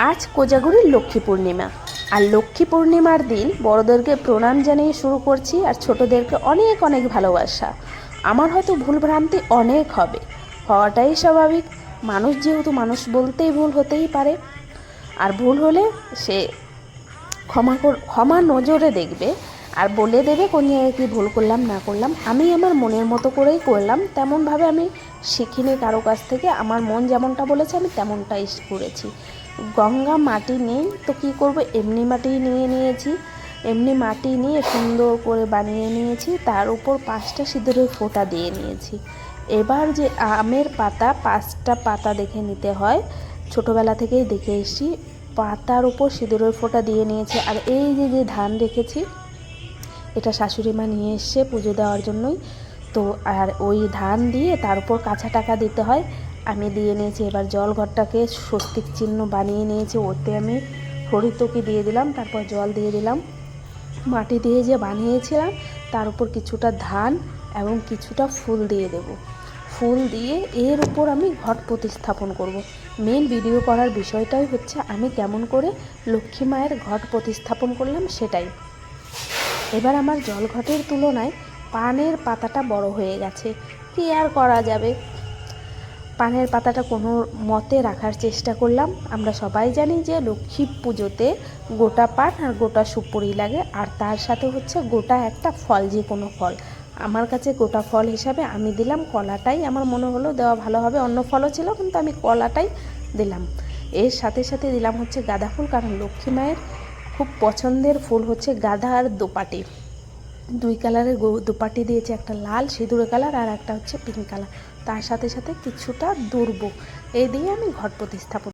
আজ কোজাগরীর লক্ষ্মী পূর্ণিমা। আর লক্ষ্মী পূর্ণিমার দিন বড়দেরকে প্রণাম জানিয়ে শুরু করছি, আর ছোটদেরকে অনেক অনেক ভালোবাসা। আমার হয়তো ভুলভ্রান্তি অনেক হবে, হওয়াটাই স্বাভাবিক। মানুষ যেহেতু, মানুষ বলতেই ভুল হতেই পারে। আর ভুল হলে সে ক্ষমা নজরে দেখবে আর বলে দেবে কোন জায়গায় কী ভুল করলাম না করলাম। আমি আমার মনের মতো করেই করলাম, তেমনভাবে আমি শিখিনি কারো কাছ থেকে। আমার মন যেমনটা বলেছে আমি তেমনটাই করেছি। গঙ্গা মাটি নেই তো কী করব, এমনি মাটি নিয়ে নিয়েছি। এমনি মাটি নিয়ে সুন্দর করে বানিয়ে নিয়েছি, তার উপর 5টা সিঁদুরের ফোঁটা দিয়ে নিয়েছি। এবার যে আমের পাতা, 5টা পাতা দেখে নিতে হয়, ছোটোবেলা থেকেই দেখে এসেছি। পাতার উপর সিঁদুরের ফোঁটা দিয়ে নিয়েছি। আর এই যে ধান রেখেছি, এটা শাশুড়ি মা নিয়ে এসছে পুজো দেওয়ার জন্যই তো। আর ওই ধান দিয়ে তার উপর কাঁচা টাকা দিতে হয়, আমি দিয়ে নিয়েছি। এবার জল ঘরটাকে স্বস্তিক চিহ্ন বানিয়ে নিয়েছি, ওতে আমি হরিতকি দিয়ে দিলাম, তারপর জল দিয়ে দিলাম। মাটি দিয়ে যে বানিয়েছিলাম তার উপর কিছুটা ধান এবং কিছুটা ফুল দিয়ে দেব। ফুল দিয়ে এর উপর আমি ঘট প্রতিস্থাপন করব। মেন ভিডিও করার বিষয়টাই হচ্ছে আমি কেমন করে লক্ষ্মী মায়ের ঘট প্রতিস্থাপন করলাম সেটাই। এবার আমার জলঘটের তুলনায় পানের পাতাটা বড় হয়ে গেছে, কী আর করা যাবে। পানের পাতাটা কোনো মতে রাখার চেষ্টা করলাম। আমরা সবাই জানি যে লক্ষ্মী পুজোতে গোটা পান আর গোটা সুপুরি লাগে, আর তার সাথে হচ্ছে গোটা একটা ফল, যে কোনো ফল। আমার কাছে গোটা ফল হিসাবে আমি দিলাম কলাটাই, আমার মনে হলো দেওয়া ভালো হবে। অন্য ফলও ছিল কিন্তু আমি কলাটাই দিলাম। এর সাথে সাথে দিলাম হচ্ছে গাঁদা ফুল, কারণ লক্ষ্মী মায়ের খুব পছন্দের ফুল হচ্ছে গাঁদা আর দোপাটি। 2 কালারের দোপাটি দিয়েছি, একটা লাল সিঁদুরে কালার আর একটা হচ্ছে পিঙ্ক কালার। তার সাথে সাথে কিছুটা দুর্ব, এই দিয়ে আমি ঘট প্রতিস্থাপন